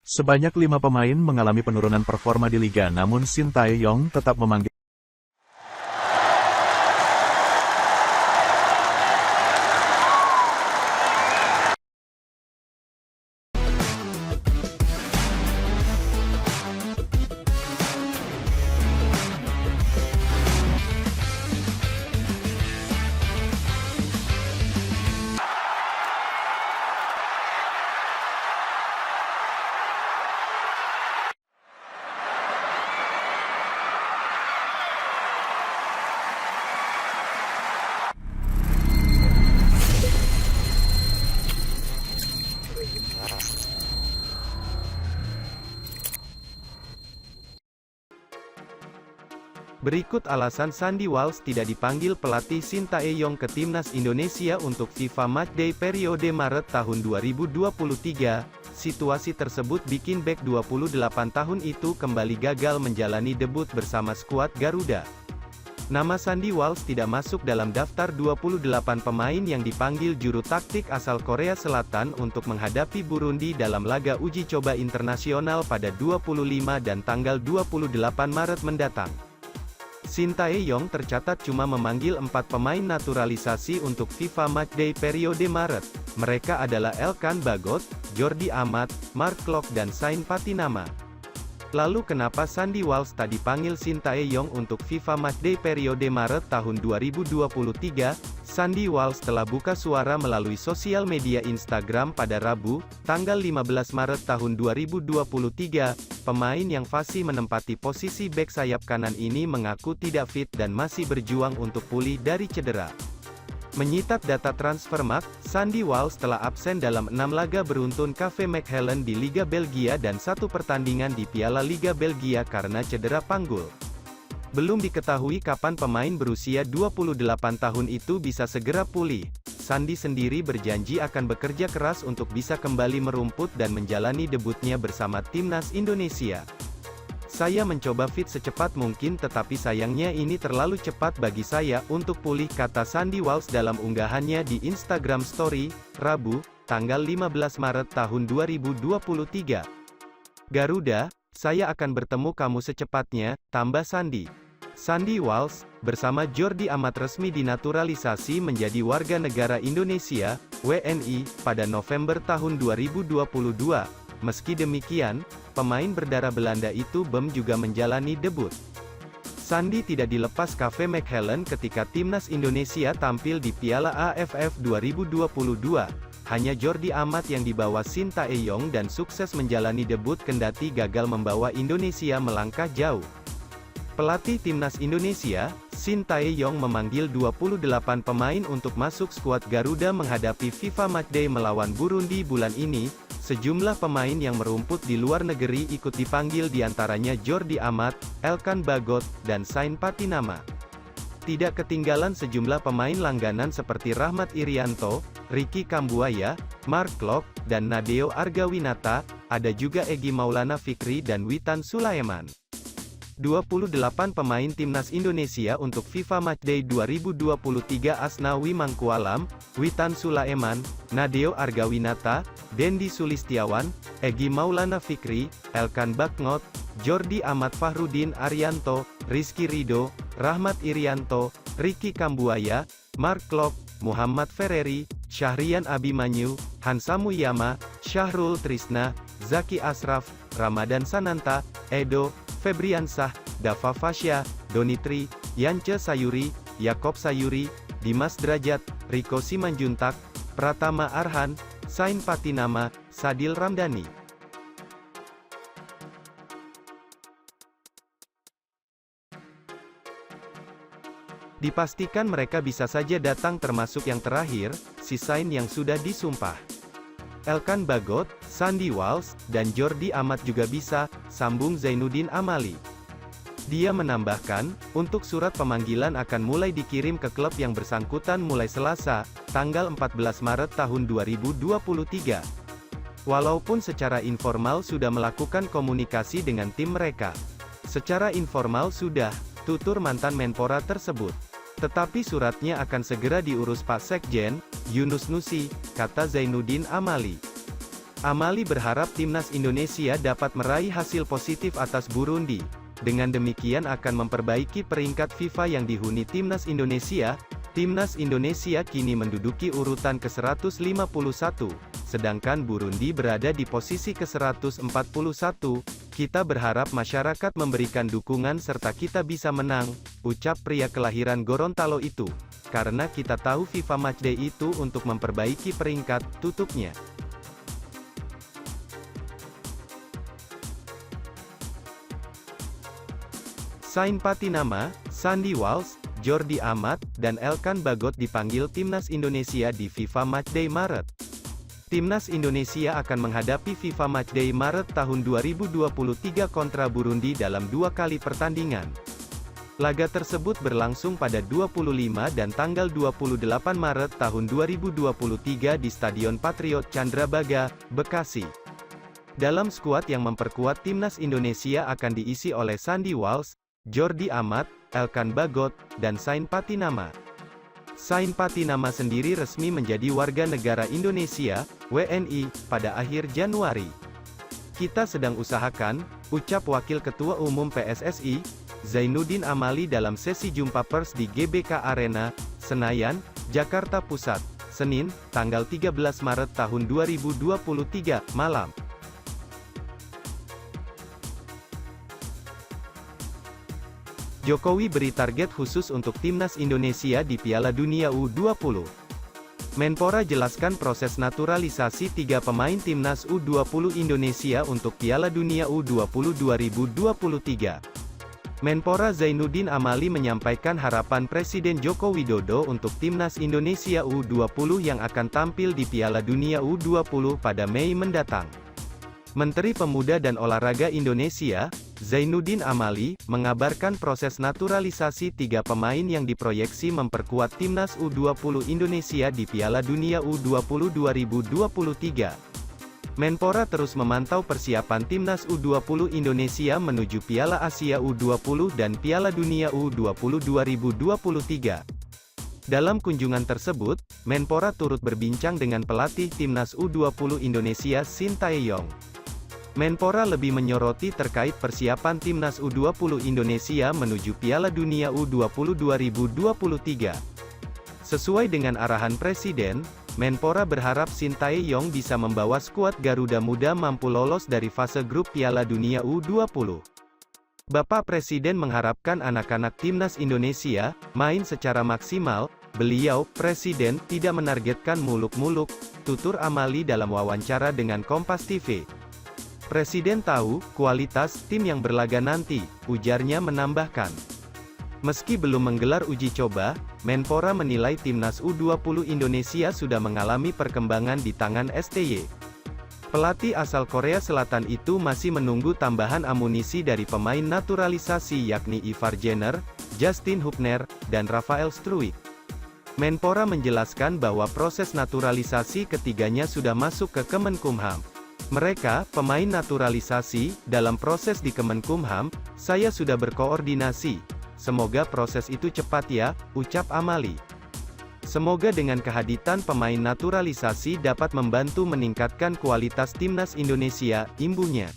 Sebanyak 5 pemain mengalami penurunan performa di liga, namun Shin Tae-yong tetap memanggil Berikut alasan Sandy Walsh tidak dipanggil pelatih Shin Tae-yong ke timnas Indonesia untuk FIFA Matchday periode Maret tahun 2023. Situasi tersebut bikin bek 28 tahun itu kembali gagal menjalani debut bersama skuad Garuda. Nama Sandy Walsh tidak masuk dalam daftar 28 pemain yang dipanggil juru taktik asal Korea Selatan untuk menghadapi Burundi dalam laga uji coba internasional pada 25 dan tanggal 28 Maret mendatang. Shin Tae-yong tercatat cuma memanggil 4 pemain naturalisasi untuk FIFA Matchday periode Maret. Mereka adalah Elkan Bagot, Jordi Amat, Mark Klok dan Sain Patinama. Lalu kenapa Sandy Walsh tak dipanggil Shin Tae-yong untuk FIFA Matchday periode Maret tahun 2023? Sandy Walsh telah buka suara melalui sosial media Instagram pada Rabu, tanggal 15 Maret tahun 2023. Pemain yang fasih menempati posisi bek sayap kanan ini mengaku tidak fit dan masih berjuang untuk pulih dari cedera. Menyitak data Transfermarkt, Sandy Walsh telah absen dalam 6 laga beruntun Cafe Mechelen di Liga Belgia dan 1 pertandingan di Piala Liga Belgia karena cedera panggul. Belum diketahui kapan pemain berusia 28 tahun itu bisa segera pulih. Sandy sendiri berjanji akan bekerja keras untuk bisa kembali merumput dan menjalani debutnya bersama timnas Indonesia. Saya mencoba fit secepat mungkin tetapi sayangnya ini terlalu cepat bagi saya untuk pulih, kata Sandy Walsh dalam unggahannya di Instagram Story, Rabu, tanggal 15 Maret tahun 2023. Garuda, saya akan bertemu kamu secepatnya, tambah Sandy. Sandy Walsh, bersama Jordi Amat resmi dinaturalisasi menjadi warga negara Indonesia, WNI, pada November tahun 2022. Meski demikian, pemain berdarah Belanda itu belum juga menjalani debut. Sandy tidak dilepas Cafe Mechelen ketika timnas Indonesia tampil di Piala AFF 2022. Hanya Jordi Amat yang dibawa Shin Tae-yong dan sukses menjalani debut kendati gagal membawa Indonesia melangkah jauh. Pelatih timnas Indonesia, Shin Tae-yong memanggil 28 pemain untuk masuk skuad Garuda menghadapi FIFA Matchday melawan Burundi bulan ini. Sejumlah pemain yang merumput di luar negeri ikut dipanggil diantaranya Jordi Amat, Elkan Bagot, dan Sain Patinama. Tidak ketinggalan sejumlah pemain langganan seperti Rahmat Irianto, Ricky Kambuaya, Mark Klok, dan Nadeo Argawinata. Ada juga Egy Maulana Fikri dan Witan Sulaiman. 28 pemain timnas Indonesia untuk FIFA Matchday 2023 Asnawi Mangkualam, Witan Sulaiman, Nadeo Argawinata, Dendi Sulistiawan, Egy Maulana Fikri, Elkan Bagot, Jordi Amat, Fahrudin Arianto, Rizky Ridho, Rahmat Irianto, Ricky Kambuaya, Mark Klok, Muhammad Ferreri, Syahrian Abimanyu, Hansa Muyama, Syahrul Trisna, Zaki Asraf, Ramadan Sananta, Edo, Febriansah, Dava Fasya, Donitri, Yance Sayuri, Yakob Sayuri, Dimas Derajat, Riko Simanjuntak, Pratama Arhan, Sain Patinama, Sadil Ramdhani. Dipastikan mereka bisa saja datang termasuk yang terakhir, si Sain yang sudah disumpah. Elkan Bagot, Sandy Walsh, dan Jordi Amat juga bisa, sambung Zainuddin Amali. Dia menambahkan, untuk surat pemanggilan akan mulai dikirim ke klub yang bersangkutan mulai Selasa, tanggal 14 Maret tahun 2023. Walaupun secara informal sudah melakukan komunikasi dengan tim mereka. Secara informal sudah, tutur mantan Menpora tersebut. Tetapi suratnya akan segera diurus Pak Sekjen, Yunus Nusi, kata Zainuddin Amali. Amali berharap timnas Indonesia dapat meraih hasil positif atas Burundi. Dengan demikian akan memperbaiki peringkat FIFA yang dihuni timnas Indonesia. Timnas Indonesia kini menduduki urutan ke-151, sedangkan Burundi berada di posisi ke-141. Kita berharap masyarakat memberikan dukungan serta kita bisa menang, ucap pria kelahiran Gorontalo itu. Karena kita tahu FIFA Matchday itu untuk memperbaiki peringkat, tutupnya. Sain Patinama, Sandy Walsh, Jordi Amat, dan Elkan Bagot dipanggil timnas Indonesia di FIFA Matchday Maret. Timnas Indonesia akan menghadapi FIFA Matchday Maret tahun 2023 kontra Burundi dalam 2 kali pertandingan. Laga tersebut berlangsung pada 25 dan tanggal 28 Maret tahun 2023 di Stadion Patriot Candrabaga, Bekasi. Dalam skuad yang memperkuat timnas Indonesia akan diisi oleh Sandy Walsh, Jordi Amat, Elkan Bagot, dan Sain Patinama. Sain Patinama sendiri resmi menjadi warga negara Indonesia, WNI, pada akhir Januari. Kita sedang usahakan, ucap Wakil Ketua Umum PSSI, Zainuddin Amali dalam sesi jumpa pers di GBK Arena, Senayan, Jakarta Pusat, Senin, tanggal 13 Maret tahun 2023, malam. Jokowi beri target khusus untuk timnas Indonesia di Piala Dunia U20. Menpora jelaskan proses naturalisasi 3 pemain timnas U20 Indonesia untuk Piala Dunia U20 2023. Menpora Zainuddin Amali menyampaikan harapan Presiden Joko Widodo untuk timnas Indonesia U20 yang akan tampil di Piala Dunia U20 pada Mei mendatang. Menteri Pemuda dan Olahraga Indonesia, Zainuddin Amali, mengabarkan proses naturalisasi 3 pemain yang diproyeksi memperkuat timnas U20 Indonesia di Piala Dunia U20 2023. Menpora terus memantau persiapan timnas U20 Indonesia menuju Piala Asia U20 dan Piala Dunia U20 2023. Dalam kunjungan tersebut, Menpora turut berbincang dengan pelatih timnas U20 Indonesia Shin Tae-yong. Menpora lebih menyoroti terkait persiapan timnas U20 Indonesia menuju Piala Dunia U20 2023. Sesuai dengan arahan Presiden, Menpora berharap Shin Tae-yong bisa membawa skuad Garuda Muda mampu lolos dari fase grup Piala Dunia U20. Bapak Presiden mengharapkan anak-anak timnas Indonesia main secara maksimal. Beliau, Presiden, tidak menargetkan muluk-muluk, tutur Amali dalam wawancara dengan Kompas TV. Presiden tahu, kualitas tim yang berlaga nanti, ujarnya menambahkan. Meski belum menggelar uji coba, Menpora menilai timnas U20 Indonesia sudah mengalami perkembangan di tangan STY. Pelatih asal Korea Selatan itu masih menunggu tambahan amunisi dari pemain naturalisasi yakni Ivar Jenner, Justin Hubner, dan Rafael Struijk. Menpora menjelaskan bahwa proses naturalisasi ketiganya sudah masuk ke Kemenkumham. Mereka, pemain naturalisasi, dalam proses di Kemenkumham, saya sudah berkoordinasi. Semoga proses itu cepat ya, ucap Amali. Semoga dengan kehadiran pemain naturalisasi dapat membantu meningkatkan kualitas timnas Indonesia, imbuhnya.